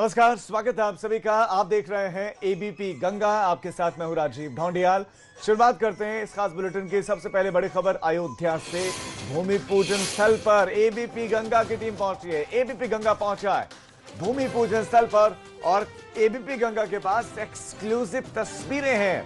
नमस्कार, स्वागत है आप सभी का। आप देख रहे हैं एबीपी गंगा। आपके साथ मैं हूं राजीव ढोंडियाल। शुरुआत करते हैं इस खास बुलेटिन की। सबसे पहले बड़ी खबर अयोध्या से। भूमि पूजन स्थल पर एबीपी गंगा की टीम पहुंची है। एबीपी गंगा पहुंचा है भूमि पूजन स्थल पर और एबीपी गंगा के पास एक्सक्लूसिव तस्वीरें हैं।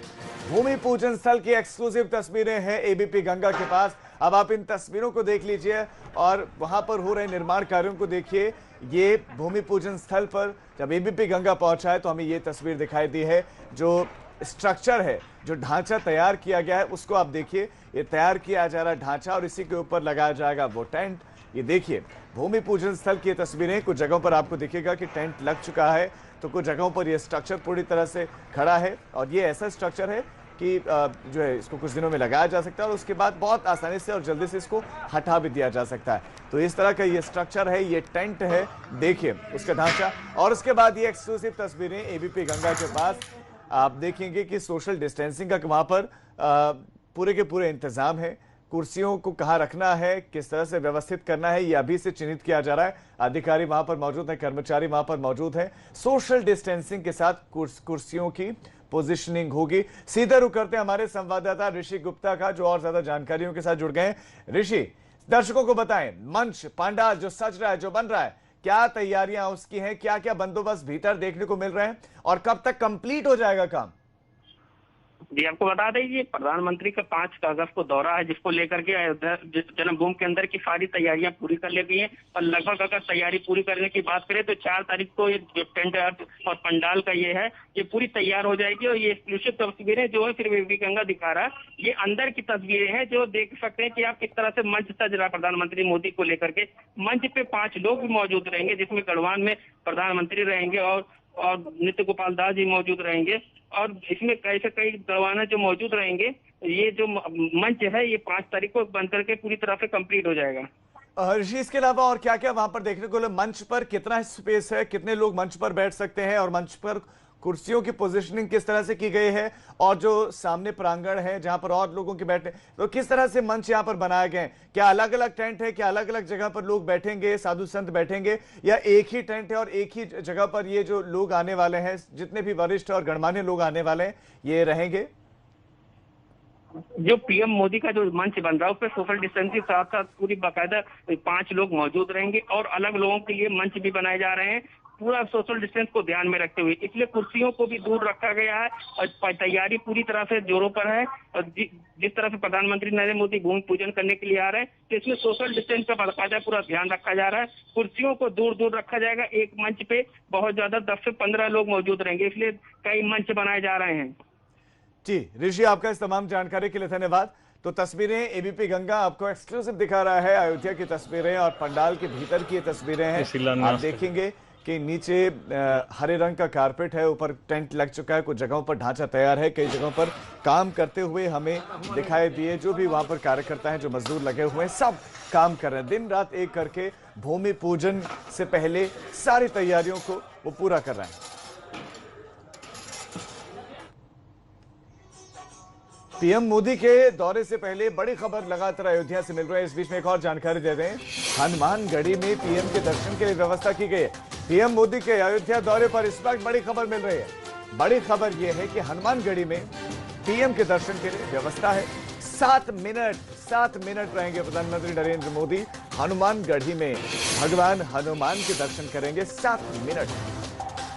भूमि पूजन स्थल की एक्सक्लूसिव तस्वीरें हैं एबीपी गंगा के पास। अब आप इन तस्वीरों को देख लीजिए और वहां पर हो रहे निर्माण कार्यों को देखिए। ये भूमि पूजन स्थल पर जब एबीपी गंगा पहुंचा है तो हमें ये तस्वीर दिखाई दी है। जो स्ट्रक्चर है, जो ढांचा तैयार किया गया है, उसको आप देखिए। ये तैयार किया जा रहा ढांचा और इसी के ऊपर लगाया जाएगा वो टेंट। ये देखिए भूमि पूजन स्थल की तस्वीरें। कुछ जगहों पर आपको दिखेगा कि टेंट लग चुका है, तो कुछ जगहों पर यह स्ट्रक्चर पूरी तरह से खड़ा है। और ये ऐसा स्ट्रक्चर है कि जो है इसको कुछ दिनों में लगाया जा सकता है और उसके बाद बहुत आसानी से और जल्दी से इसको हटा भी दिया जा सकता है। तो इस तरह का ये स्ट्रक्चर है, ये टेंट है, देखिए उसका ढांचा। और उसके बाद ये एक्सक्लूसिव तस्वीरें एबीपी गंगा के पास। आप देखेंगे कि सोशल डिस्टेंसिंग का वहां पर पूरे के पूरे इंतजाम है। कुर्सियों को कहाँ रखना है, किस तरह से व्यवस्थित करना है, यह अभी से चिन्हित किया जा रहा है। अधिकारी वहां पर मौजूद है, कर्मचारी वहां पर मौजूद है। सोशल डिस्टेंसिंग के साथ कुर्सियों की पोजीशनिंग होगी। सीधे रुक करते हैं हमारे संवाददाता ऋषि गुप्ता का, जो और ज्यादा जानकारियों के साथ जुड़ गए हैं। ऋषि, दर्शकों को बताएं, मंच पंडाल जो सज रहा है, जो बन रहा है, क्या तैयारियां उसकी हैं, क्या क्या बंदोबस्त भीतर देखने को मिल रहे हैं और कब तक कंप्लीट हो जाएगा काम? जी, आपको बता दें ये प्रधानमंत्री का 5 अगस्त को दौरा है, जिसको लेकर के अयोध्या जन्मभूमि के अंदर की सारी तैयारियां पूरी कर ली गई हैं। और लगभग अगर तैयारी पूरी करने की बात करें तो 4 तारीख को ये जो टेंट और पंडाल का ये है, ये पूरी तैयार हो जाएगी। और ये एक्सक्लूसिव तस्वीरें जो है सिर्फ एबीपी गंगा दिखा रहा है, ये अंदर की तस्वीरें हैं जो देख सकते हैं कि आप किस तरह से मंच सज रहा है प्रधानमंत्री मोदी को लेकर के। मंच पे 5 लोग भी मौजूद रहेंगे, जिसमें गढ़वाल में प्रधानमंत्री रहेंगे और नित्य गोपाल दास जी मौजूद रहेंगे। और इसमें कैसे कई गढ़वाना जो मौजूद रहेंगे। ये जो मंच है ये 5 तारीख को बन करके पूरी तरह से कंप्लीट हो जाएगा। ऋषि, इसके अलावा और क्या क्या वहां पर देखने को? मंच पर कितना स्पेस है, कितने लोग मंच पर बैठ सकते हैं और मंच पर कुर्सियों की पोजीशनिंग किस तरह से की गई है? और जो सामने प्रांगण है जहां पर और लोगों के बैठने, तो किस तरह से मंच यहां पर बनाए गए हैं? क्या अलग अलग टेंट है, क्या अलग अलग जगह पर लोग बैठेंगे, साधु संत बैठेंगे, या एक ही टेंट है और एक ही जगह पर ये जो लोग आने वाले हैं, जितने भी वरिष्ठ और गणमान्य लोग आने वाले हैं, ये रहेंगे? जो पीएम मोदी का जो मंच बन रहा है उसपे सोशल डिस्टेंसिंग के साथ साथ पूरी बाकायदा 5 लोग मौजूद रहेंगे और अलग लोगों के लिए मंच भी बनाए जा रहे हैं, पूरा सोशल डिस्टेंस को ध्यान में रखते हुए। इसलिए कुर्सियों को भी दूर रखा गया है और तैयारी पूरी तरह से जोरों पर है। और जिस तरह से प्रधानमंत्री नरेंद्र मोदी भूमि पूजन करने के लिए आ रहे हैं, तो इसमें सोशल डिस्टेंस का बाकायदा पूरा ध्यान रखा जा रहा है। कुर्सियों को दूर दूर रखा जाएगा। एक मंच पे बहुत ज्यादा 10 से 15 लोग मौजूद रहेंगे, इसलिए कई मंच बनाए जा रहे हैं। जी ऋषि, आपका इस तमाम जानकारी के लिए धन्यवाद। तो तस्वीरें एबीपी गंगा आपको एक्सक्लूसिव दिखा रहा है। अयोध्या की तस्वीरें और पंडाल के भीतर की तस्वीरें हैं। आप देखेंगे कि नीचे हरे रंग का कारपेट है, ऊपर टेंट लग चुका है, कुछ जगहों पर ढांचा तैयार है, कई जगहों पर काम करते हुए हमें दिखाई दिए। जो भी वहां पर कार्यकर्ता हैं, जो मजदूर लगे हुए हैं, सब काम कर रहे हैं, दिन रात एक करके भूमि पूजन से पहले सारी तैयारियों को वो पूरा कर रहे हैं। पीएम मोदी के दौरे से पहले बड़ी खबर लगातार अयोध्या से मिल रही है। इस बीच में एक और जानकारी दे दें, हनुमानगढ़ी में पीएम के दर्शन के लिए व्यवस्था की गई है। पीएम मोदी के अयोध्या दौरे पर इस वक्त बड़ी खबर मिल रही है। बड़ी खबर यह है कि हनुमानगढ़ी में पीएम के दर्शन के लिए व्यवस्था है। 7 मिनट रहेंगे प्रधानमंत्री नरेंद्र मोदी हनुमानगढ़ी में। भगवान हनुमान के दर्शन करेंगे 7 मिनट।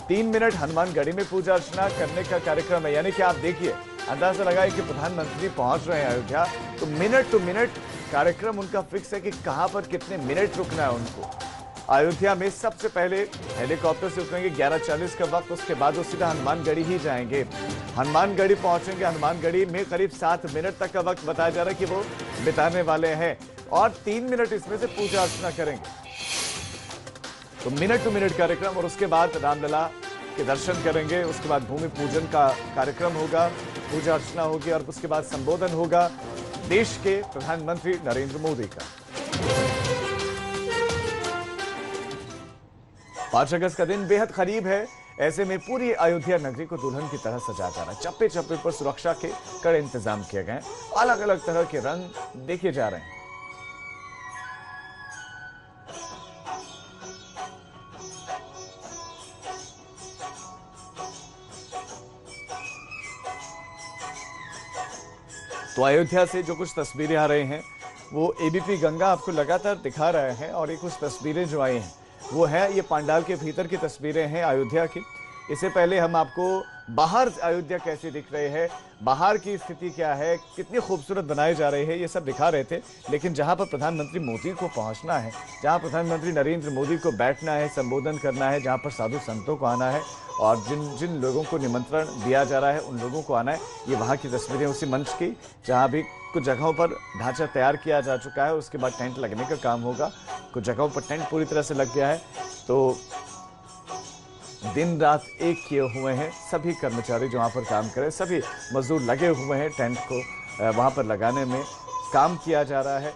3 मिनट हनुमानगढ़ी में पूजा अर्चना करने का कार्यक्रम है। यानी कि आप देखिए, अंदाजा लगाए कि प्रधानमंत्री पहुंच रहे हैं अयोध्या, तो मिनट टू मिनट कार्यक्रम उनका फिक्स है कि कहां पर कितने मिनट रुकना है उनको। अयोध्या में सबसे पहले हेलीकॉप्टर से उतरेंगे 11:40 का वक्त, उसके बाद वो सीधा हनुमानगढ़ी ही जाएंगे। हनुमानगढ़ी पहुंचेंगे। हनुमानगढ़ी में करीब 7 मिनट तक का वक्त बताया जा रहा है कि वो बिताने वाले हैं और 3 मिनट इसमें से पूजा अर्चना करेंगे। तो मिनट टू मिनट कार्यक्रम, और उसके बाद रामलला के दर्शन करेंगे। उसके बाद भूमि पूजन का कार्यक्रम होगा, पूजा अर्चना होगी और उसके बाद संबोधन होगा देश के प्रधानमंत्री नरेंद्र मोदी का। 5 अगस्त का दिन बेहद करीब है। ऐसे में पूरी अयोध्या नगरी को दुल्हन की तरह सजाया जा रहा है। चप्पे चप्पे पर सुरक्षा के कड़े इंतजाम किए गए हैं। अलग अलग तरह के रंग देखे जा रहे हैं। तो अयोध्या से जो कुछ तस्वीरें आ रही हैं वो एबीपी गंगा आपको लगातार दिखा रहे हैं, और ये कुछ तस्वीरें जो आई हैं वो है ये पंडाल के भीतर की तस्वीरें हैं अयोध्या की। इससे पहले हम आपको बाहर अयोध्या कैसे दिख रहे हैं, बाहर की स्थिति क्या है, कितनी खूबसूरत बनाई जा रही है, ये सब दिखा रहे थे। लेकिन जहां पर प्रधानमंत्री मोदी को पहुंचना है, जहां प्रधानमंत्री नरेंद्र मोदी को बैठना है, संबोधन करना है, जहां पर साधु संतों को आना है और जिन जिन लोगों को निमंत्रण दिया जा रहा है उन लोगों को आना है, ये वहाँ की तस्वीरें उसी मंच की जहाँ भी कुछ जगहों पर ढांचा तैयार किया जा चुका है, उसके बाद टेंट लगने का काम होगा। कुछ जगहों पर टेंट पूरी तरह से लग गया है। तो दिन रात एक किए हुए हैं सभी कर्मचारी जो वहाँ पर काम करें, सभी मजदूर लगे हुए हैं टेंट को वहाँ पर लगाने में, काम किया जा रहा है।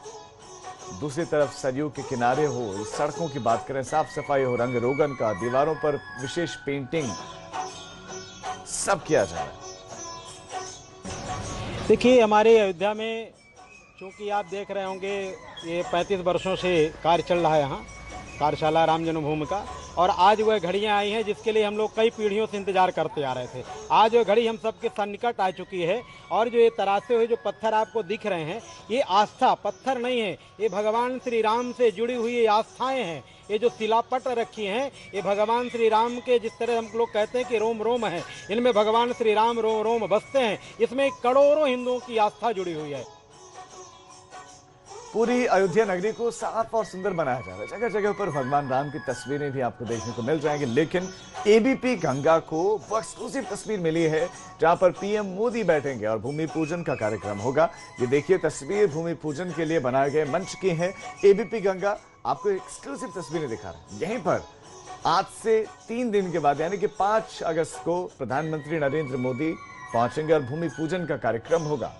दूसरी तरफ सरयू के किनारे हो, सड़कों की बात करें, साफ सफाई हो, रंग रोगन का, दीवारों पर विशेष पेंटिंग, सब किया जा रहा है। देखिए, हमारे अयोध्या में चूँकि आप देख रहे होंगे ये 35 वर्षों से कार्य चल रहा है यहाँ कार्यशाला राम जन्मभूमि का, और आज वह घड़ियाँ आई हैं जिसके लिए हम लोग कई पीढ़ियों से इंतजार करते आ रहे थे। आज वह घड़ी हम सबके सन्निकट आ चुकी है, और जो ये तराशे हुए जो पत्थर आपको दिख रहे हैं ये आस्था पत्थर नहीं है, ये भगवान श्री राम से जुड़ी हुई ये आस्थाएँ हैं। ये जो शिलापट रखी हैं ये भगवान श्री राम के, जिस तरह हम लोग कहते हैं कि रोम रोम है, इनमें भगवान श्री राम रोम रोम बसते हैं। इसमें करोड़ों हिंदुओं की आस्था जुड़ी हुई है। पूरी अयोध्या नगरी को साफ और सुंदर बनाया जा रहा है। जगह जगह पर भगवान राम की तस्वीरें भी आपको देखने को मिल जाएंगी। लेकिन एबीपी गंगा को वो एक्सक्लूसिव तस्वीर मिली है जहां पर पीएम मोदी बैठेंगे और भूमि पूजन का कार्यक्रम होगा। ये देखिए तस्वीर भूमि पूजन के लिए बनाए गए मंच की है। एबीपी गंगा आपको एक्सक्लूसिव तस्वीरें दिखा रहे हैं। यहीं पर आज से 3 दिन के बाद यानी कि 5 अगस्त को प्रधानमंत्री नरेंद्र मोदी पहुंचेंगे और भूमि पूजन का कार्यक्रम होगा।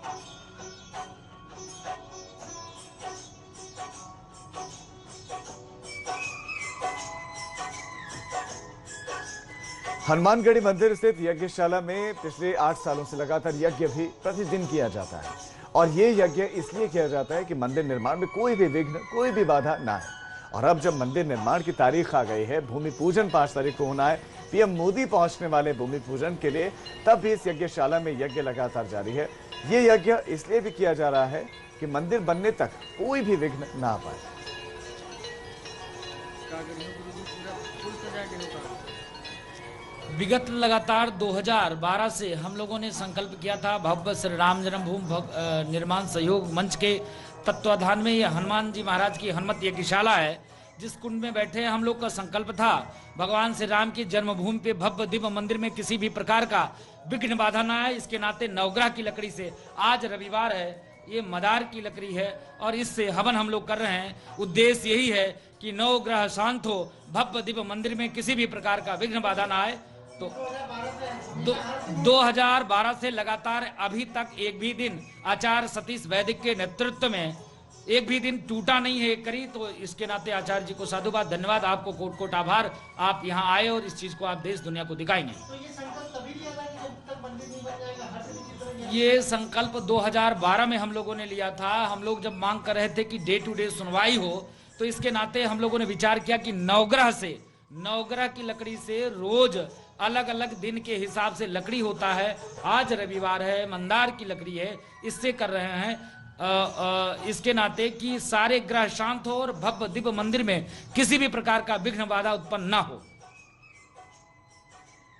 हनुमानगढ़ी मंदिर स्थित यज्ञशाला में पिछले 8 सालों से लगातार यज्ञ भी प्रतिदिन किया जाता है, और ये यज्ञ इसलिए किया जाता है कि मंदिर निर्माण में कोई भी विघ्न, कोई भी बाधा ना है। और अब जब मंदिर निर्माण की तारीख आ गई है, भूमि पूजन 5 तारीख को होना है, पीएम मोदी पहुंचने वाले भूमि पूजन के लिए, तब भी इस यज्ञशाला में यज्ञ लगातार जारी है। ये यज्ञ इसलिए भी किया जा रहा है कि मंदिर बनने तक कोई भी विघ्न ना आ पाए। विगत लगातार 2012 से हम लोगों ने संकल्प किया था, भव्य श्री राम जन्मभूमि निर्माण सहयोग मंच के तत्वाधान में ये हनुमान जी महाराज की हनुमत यज्ञशाला है, जिस कुंड में बैठे हम लोग का संकल्प था भगवान श्री राम की जन्मभूमि पे भव्य दिव्य मंदिर में किसी भी प्रकार का विघ्न बाधा न आए। इसके नाते नवग्रह की लकड़ी से, आज रविवार है, ये मदार की लकड़ी है और इससे हवन हम लोग कर रहे हैं। उद्देश्य यही है कि नवग्रह शांत हो, भव्य दिव्य मंदिर में किसी भी प्रकार का विघ्न बाधा न आए। तो 2012 से लगातार अभी तक एक भी दिन आचार्य सतीश वैदिक के नेतृत्व में एक भी दिन टूटा नहीं है करी। तो इसके नाते आचार्य जी को साधुवाद, धन्यवाद, आपको कोट कोट आभार। आप यहाँ आए और इस चीज को आप देश दुनिया को दिखाएंगे। तो ये संकल्प तभी लिया था कि जब तक मंदिर नहीं बन जाएगा हर किसी तरह ये संकल्प 2012 में हम लोगों ने लिया था। हम लोग जब मांग कर रहे थे कि डे टू डे सुनवाई हो, तो इसके नाते हम लोगों ने विचार किया कि नवग्रह की लकड़ी से रोज अलग अलग दिन के हिसाब से लकड़ी होता है। आज रविवार है, मंदार की लकड़ी है, इससे कर रहे हैं इसके नाते कि सारे ग्रह शांत हो और भव्य दिव्य मंदिर में किसी भी प्रकार का विघ्न बाधा उत्पन्न ना हो।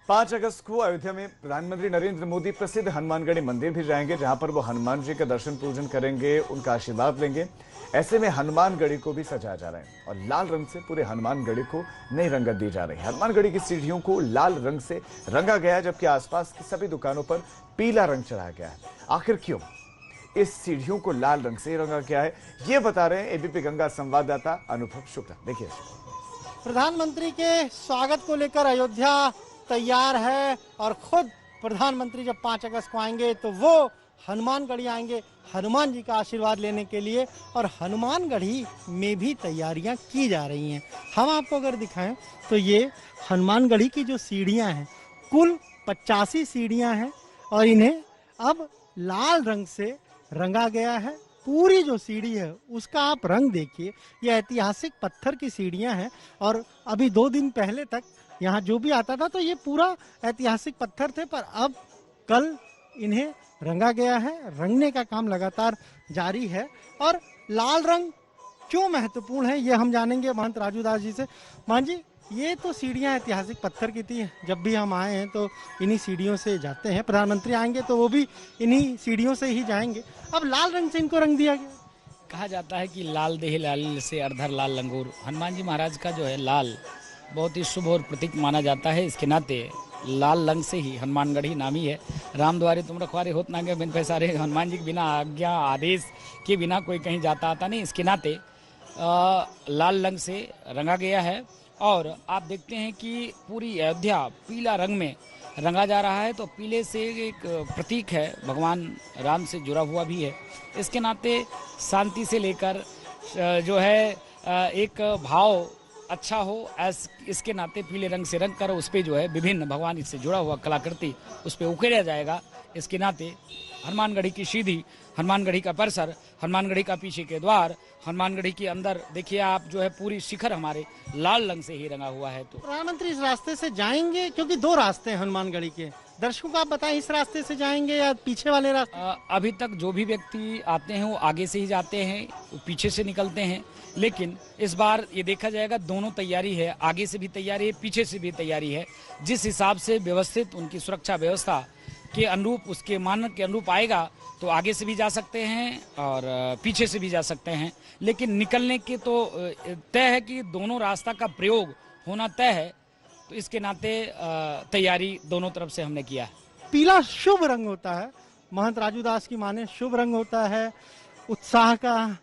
5 अगस्त को अयोध्या में प्रधानमंत्री नरेंद्र मोदी प्रसिद्ध हनुमानगढ़ी मंदिर भी जाएंगे, जहां पर वो हनुमान जी का दर्शन पूजन करेंगे, उनका आशीर्वाद लेंगे। ऐसे में हनुमानगढ़ी को भी सजाया जा रहा है और लाल रंग से पूरे हनुमानगढ़ी को नई रंगत दी जा रही है। हनुमानगढ़ी की सीढ़ियों को लाल रंग से रंगा गया है, जबकि आसपास की सभी दुकानों पर पीला रंग चढ़ाया गया है। आखिर क्यों इस सीढ़ियों को लाल रंग से रंगा गया है, ये बता रहे हैं एबीपी गंगा संवाददाता अनुभव शुक्ला। देखिए, प्रधानमंत्री के स्वागत को लेकर अयोध्या तैयार है, और खुद प्रधानमंत्री जब 5 अगस्त को आएंगे तो वो हनुमानगढ़ी आएंगे हनुमान जी का आशीर्वाद लेने के लिए, और हनुमानगढ़ी में भी तैयारियां की जा रही हैं। हम आपको अगर दिखाएं तो ये हनुमानगढ़ी की जो सीढ़ियां हैं, कुल 85 सीढ़ियां हैं, और इन्हें अब लाल रंग से रंगा गया है। पूरी जो सीढ़ी है उसका आप रंग देखिए, ये ऐतिहासिक पत्थर की सीढ़ियां हैं, और अभी 2 दिन पहले तक यहाँ जो भी आता था तो ये पूरा ऐतिहासिक पत्थर थे, पर अब कल इन्हें रंगा गया है। रंगने का काम लगातार जारी है। और लाल रंग क्यों महत्वपूर्ण है ये हम जानेंगे महंत राजू दास जी से। महंत जी, ये तो सीढ़ियां ऐतिहासिक पत्थर की थी, जब भी हम आए हैं तो इन्हीं सीढ़ियों से जाते हैं। प्रधानमंत्री आएंगे तो वो भी इन्हीं सीढ़ियों से ही जाएंगे। अब लाल रंग से इनको रंग दिया गया। कहा जाता है कि लाल देह लाल से अर्धर लाल लंगूर। हनुमान जी महाराज का जो है लाल बहुत ही शुभ और प्रतीक माना जाता है। इसके नाते लाल रंग से ही हनुमानगढ़ी नामी है। राम द्वारे तुम रखवारे होत ना गए बिन पैसारे। हनुमान जी के बिना आज्ञा आदेश के बिना कोई कहीं जाता आता नहीं। इसके नाते लाल रंग से रंगा गया है। और आप देखते हैं कि पूरी अयोध्या पीला रंग में रंगा जा रहा है। तो पीले से एक प्रतीक है, भगवान राम से जुड़ा हुआ भी है। इसके नाते शांति से लेकर जो है एक भाव अच्छा हो, इसके नाते पीले रंग से रंग कर उस पर जो है विभिन्न भगवान इससे जुड़ा हुआ कलाकृति उस पर उकेरा जाएगा। इसके नाते हनुमानगढ़ी की सीढ़ी, हनुमानगढ़ी का परिसर, हनुमानगढ़ी का पीछे के द्वार, हनुमानगढ़ी के अंदर देखिए आप जो है पूरी शिखर हमारे लाल रंग से ही रंगा हुआ है। तो प्रधानमंत्री इस रास्ते से जाएंगे, क्योंकि 2 रास्ते हैं हनुमानगढ़ी के। दर्शकों को आप बताएं, इस रास्ते से जाएंगे या पीछे वाले रास्ते? अभी तक जो भी व्यक्ति आते हैं वो आगे से ही जाते हैं, वो पीछे से निकलते हैं। लेकिन इस बार ये देखा जाएगा दोनों तैयारी है, आगे से भी तैयारी है, पीछे से भी तैयारी है। जिस हिसाब से व्यवस्थित उनकी सुरक्षा व्यवस्था के अनुरूप, उसके मानक के अनुरूप आएगा तो आगे से भी जा सकते हैं और पीछे से भी जा सकते हैं। लेकिन निकलने के तो तय है कि दोनों रास्ता का प्रयोग होना तय है। तो इसके नाते तैयारी दोनों तरफ से हमने किया है। पीला शुभ रंग होता है, महंत राजू दास की माने शुभ रंग होता है। उत्साह का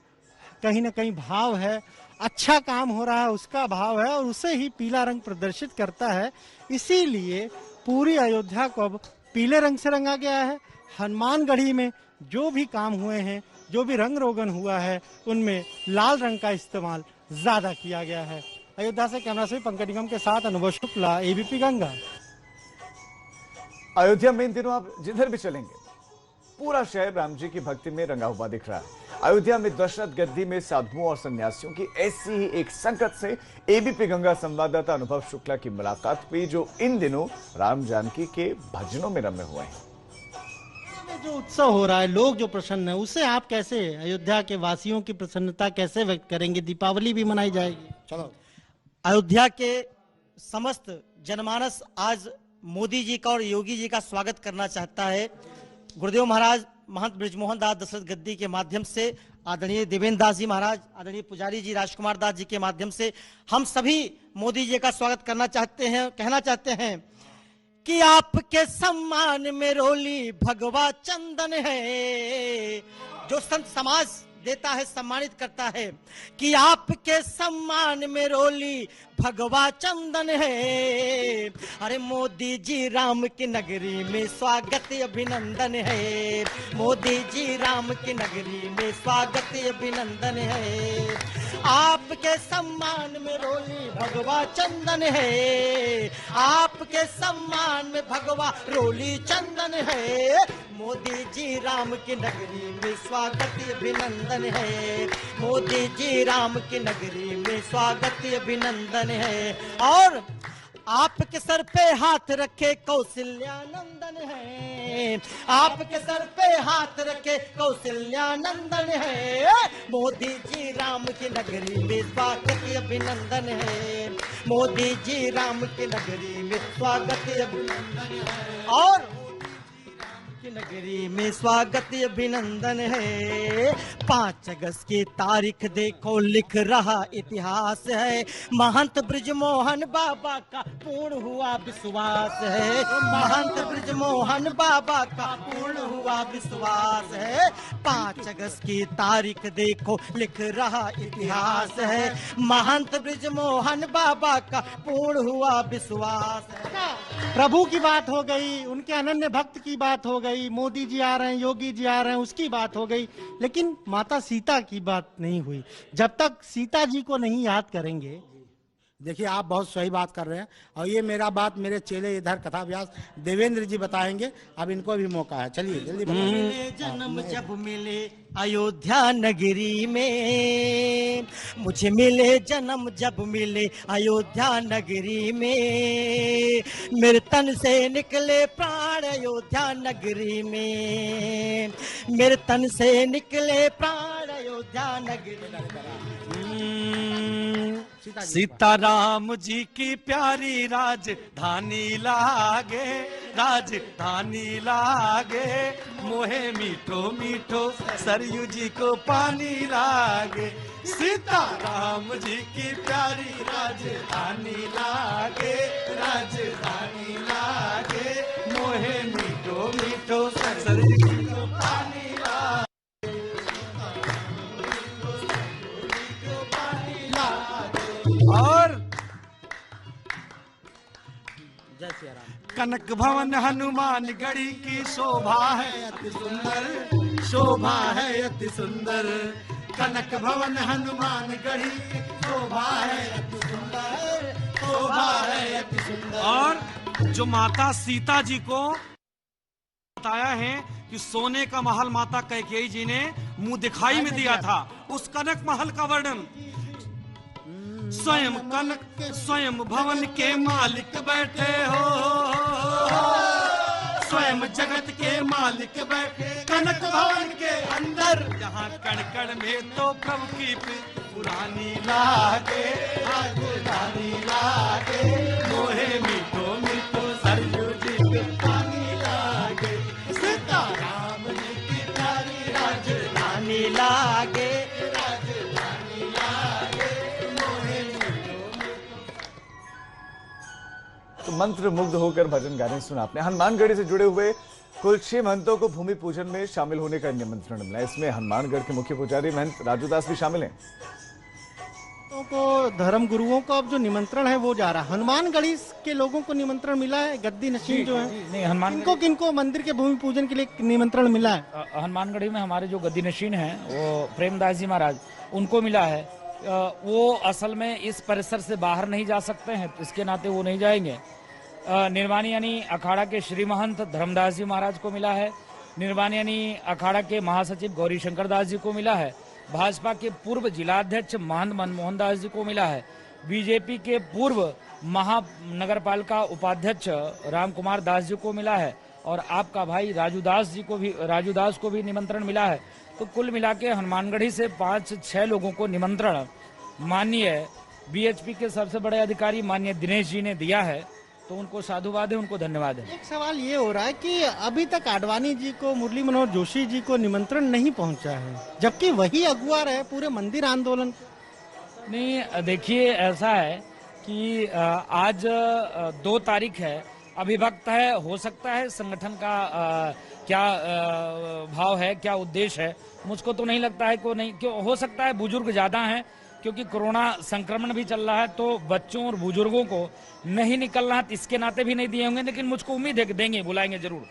कहीं ना कहीं भाव है, अच्छा काम हो रहा है उसका भाव है, और उसे ही पीला रंग प्रदर्शित करता है। इसीलिए पूरी अयोध्या को अब पीले रंग से रंगा गया है। हनुमानगढ़ी में जो भी काम हुए हैं, जो भी रंग रोगन हुआ है, उनमें लाल रंग का इस्तेमाल ज्यादा किया गया है। अयोध्या से कैमरा से पंकज निगम के साथ अनुभव शुक्ला, एबीपी गंगा। अयोध्या में इन दिनों आप जिधर भी चलेंगे पूरा शहर राम जी की भक्ति में रंगा हुआ दिख रहा है। अयोध्या में दशरथ गद्दी में साधुओं और सन्यासियों की ऐसी ही एक संगत से एबीपी गंगा संवाददाता अनुभव शुक्ला की मुलाकात हुई, जो इन दिनों राम जानकी के भजनों में रमे हुए हैं। जो उत्सव हो रहा है, लोग जो प्रसन्न है, उसे आप कैसे, अयोध्या के वासियों की प्रसन्नता कैसे व्यक्त करेंगे? दीपावली भी मनाई जाएगी। चलो, अयोध्या के समस्त जनमानस आज मोदी जी का और योगी जी का स्वागत करना चाहता है। गुरुदेव महाराज महंत बृजमोहन दास दशरथ गद्दी के माध्यम से, आदरणीय देवेंद्र दास जी महाराज, आदरणीय पुजारी जी राजकुमार दास जी के माध्यम से हम सभी मोदी जी का स्वागत करना चाहते हैं। कहना चाहते हैं कि आपके सम्मान में रोली भगवा चंदन है। जो संत समाज देता है, सम्मानित करता है कि आपके सम्मान में रोली भगवा चंदन है। अरे मोदी जी राम की नगरी में स्वागत अभिनंदन है। मोदी जी राम की नगरी में स्वागत अभिनंदन है। आपके सम्मान में रोली भगवा चंदन है। आपके सम्मान में भगवा रोली चंदन है। मोदी जी राम की नगरी में स्वागत अभिनंदन है। मोदी जी राम की नगरी में स्वागत अभिनंदन है। और आपके सर पे हाथ रखे कौशल्यानंदन है। आपके सर पे हाथ रखे कौशल्यानंदन है। मोदी जी राम की नगरी में स्वागत अभिनंदन है। मोदी जी राम की नगरी में स्वागत अभिनंदन है। और की नगरी में स्वागत अभिनंदन है। 5 अगस्त की तारीख देखो, लिख रहा इतिहास है। महंत बृजमोहन बाबा का पूर्ण हुआ विश्वास है। महंत बृजमोहन बाबा का पूर्ण हुआ विश्वास है। 5 अगस्त की तारीख देखो, लिख रहा इतिहास है। महंत बृजमोहन बाबा का पूर्ण हुआ विश्वास है। प्रभु की बात हो गई, उनके अनन्य भक्त की बात हो गई, मोदी जी आ रहे हैं, योगी जी आ रहे हैं, उसकी बात हो गई, लेकिन माता सीता की बात नहीं हुई। जब तक सीता जी को नहीं याद करेंगे, देखिए आप बहुत सही बात कर रहे हैं और ये मेरा बात मेरे चेले इधर कथा व्यास देवेंद्र जी बताएंगे। अब इनको भी मौका है, चलिए जल्दी मिले जन्म जब मिले अयोध्या नगरी में, मुझे मिले जन्म जब मिले अयोध्या नगरी में, मेरे तन से निकले प्राण अयोध्या नगरी में, मेरे तन से निकले प्राण अयोध्या नगरी में। सीताराम जी की प्यारी राजधानी लागे, राजधानी लागे, मोहे मीठो मीठो सरयू जी को पानी लागे, सीताराम जी की प्यारी राजधानी लागे, राजधानी लागे, मोहे मीठो मीठो सरयू जी को पानी लागे। और जय श्री राम। कनक भवन हनुमान गढ़ी की शोभा है अति सुंदर, शोभा है अति सुंदर, कनक भवन हनुमान गढ़ी की शोभा है अति सुंदर, शोभा है अति सुंदर। और जो माता सीता जी को बताया है कि सोने का महल माता कैकेयी जी ने मुंह दिखाई में दिया था, उस कनक महल का वर्णन स्वयं कनक स्वयं भवन के मालिक बैठे हो, स्वयं जगत के मालिक बैठे कनक भवन के अंदर, जहाँ कण कण में तो प्रभु की पुरानी लागे, राजधानी लागे, मोहे मीठो मीठो सरयू जी के पानी लागे, सीताराम जी की प्यारी राजधानी लागे, राजधानी लागे, तो मंत्र मुग्ध होकर भजन गाने सुना आपने। हनुमानगढ़ी से जुड़े हुए कुल 6 महंतों को भूमि पूजन में शामिल होने का निमंत्रण मिला। इसमें हनुमानगढ़ के मुख्य पुजारी महंत राजूदास भी शामिल हैं। को धर्म गुरुओं को अब जो निमंत्रण है वो जा रहा है। हनुमानगढ़ी के लोगों को निमंत्रण मिला है, गद्दी नशीन जो है इनको किनको मंदिर के भूमि पूजन के लिए निमंत्रण मिला है? हनुमानगढ़ी में हमारे जो गद्दी नशीन हैं वो प्रेमदास जी महाराज, उनको मिला है। वो असल में इस परिसर से बाहर नहीं जा सकते हैं, तो इसके नाते वो नहीं जाएंगे। निर्वाणी यानी अखाड़ा के श्री महंत धर्मदास जी महाराज को मिला है। निर्वाणी यानी अखाड़ा के महासचिव गौरी शंकर दास जी को मिला है। भाजपा के पूर्व जिलाध्यक्ष महंत मनमोहन दास जी को मिला है। बीजेपी के पूर्व महानगरपालिका उपाध्यक्ष राम कुमार दास जी को मिला है। और आपका भाई राजूदास को भी निमंत्रण मिला है। तो कुल मिला के हनुमानगढ़ी से 5-6 लोगों को निमंत्रण माननीय बीएचपी के सबसे बड़े अधिकारी माननीय दिनेश जी ने दिया है। तो उनको साधुवाद है, उनको धन्यवाद है। एक सवाल ये हो रहा है कि अभी तक आडवाणी जी को, मुरली मनोहर जोशी जी को निमंत्रण नहीं पहुंचा है, जबकि वही अगुआ रहे पूरे मंदिर आंदोलन। नहीं, देखिए ऐसा है कि आज 2 तारीख है, अभिभक्त है, हो सकता है संगठन का क्या भाव है, क्या उद्देश्य है, मुझको तो नहीं लगता है को नहीं, क्यों हो सकता है बुजुर्ग ज्यादा हैं, क्योंकि कोरोना संक्रमण भी चल रहा है, तो बच्चों और बुजुर्गों को नहीं निकलना है, इसके नाते भी नहीं दिए होंगे, लेकिन मुझको उम्मीद है कि देंगे, बुलाएंगे जरूर।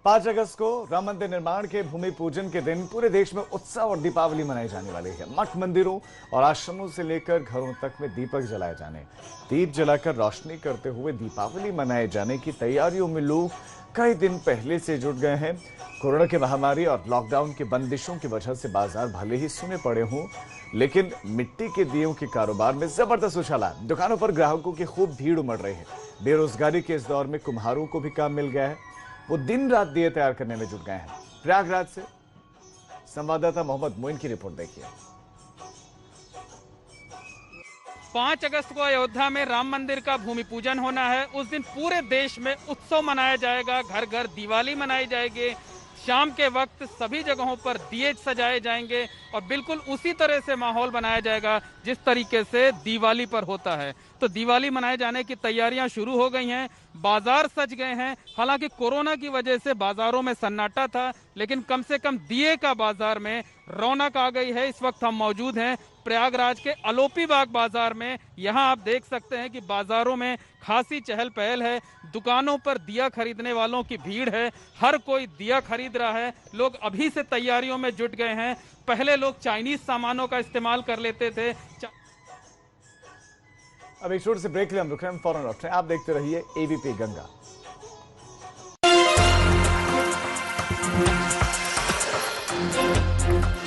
5 अगस्त को राम मंदिर निर्माण के भूमि पूजन के दिन पूरे देश में उत्सव और दीपावली मनाई जाने वाली है। मठ मंदिरों और आश्रमों से लेकर घरों तक में दीपक जलाए जाने, दीप जलाकर रोशनी करते हुए दीपावली मनाए जाने की तैयारियों में लोग कई दिन पहले से जुट गए हैं। कोरोना की महामारी और लॉकडाउन की बंदिशों की वजह से बाजार भले ही सुने पड़े हों, लेकिन मिट्टी के दियों के कारोबार में जबरदस्त उछाल। दुकानों पर ग्राहकों की खूब भीड़ उमड़ रही है। बेरोजगारी के इस दौर में कुम्हारों को भी काम मिल गया है, वो दिन रात दिए तैयार करने में जुट गए हैं। प्रयागराज से संवाददाता मोहम्मद मोइन की रिपोर्ट देखिए। 5 अगस्त को अयोध्या में राम मंदिर का भूमि पूजन होना है। उस दिन पूरे देश में उत्सव मनाया जाएगा, घर घर दिवाली मनाई जाएगी। शाम के वक्त सभी जगहों पर दिए सजाए जाएंगे और बिल्कुल उसी तरह से माहौल बनाया जाएगा जिस तरीके से दिवाली पर होता है। तो दिवाली मनाए जाने की तैयारियां शुरू हो गई हैं, बाजार सज गए हैं। हालांकि कोरोना की वजह से बाजारों में सन्नाटा था, लेकिन कम से कम दिए का बाजार में रौनक आ गई है। इस वक्त हम मौजूद हैं प्रयागराज के अलोपी बाग बाजार में। यहाँ आप देख सकते हैं कि बाजारों में खासी चहल पहल है, दुकानों पर दिया खरीदने वालों की भीड़ है, हर कोई दिया खरीद रहा है। लोग अभी से तैयारियों में जुट गए हैं। पहले लोग चाइनीज सामानों का इस्तेमाल कर लेते थे। अब एक छोटे से ब्रेक ले हम रुक रहे हैं, फौरन लौट रहे हैं। आप देखते रहिए एबीपी गंगा।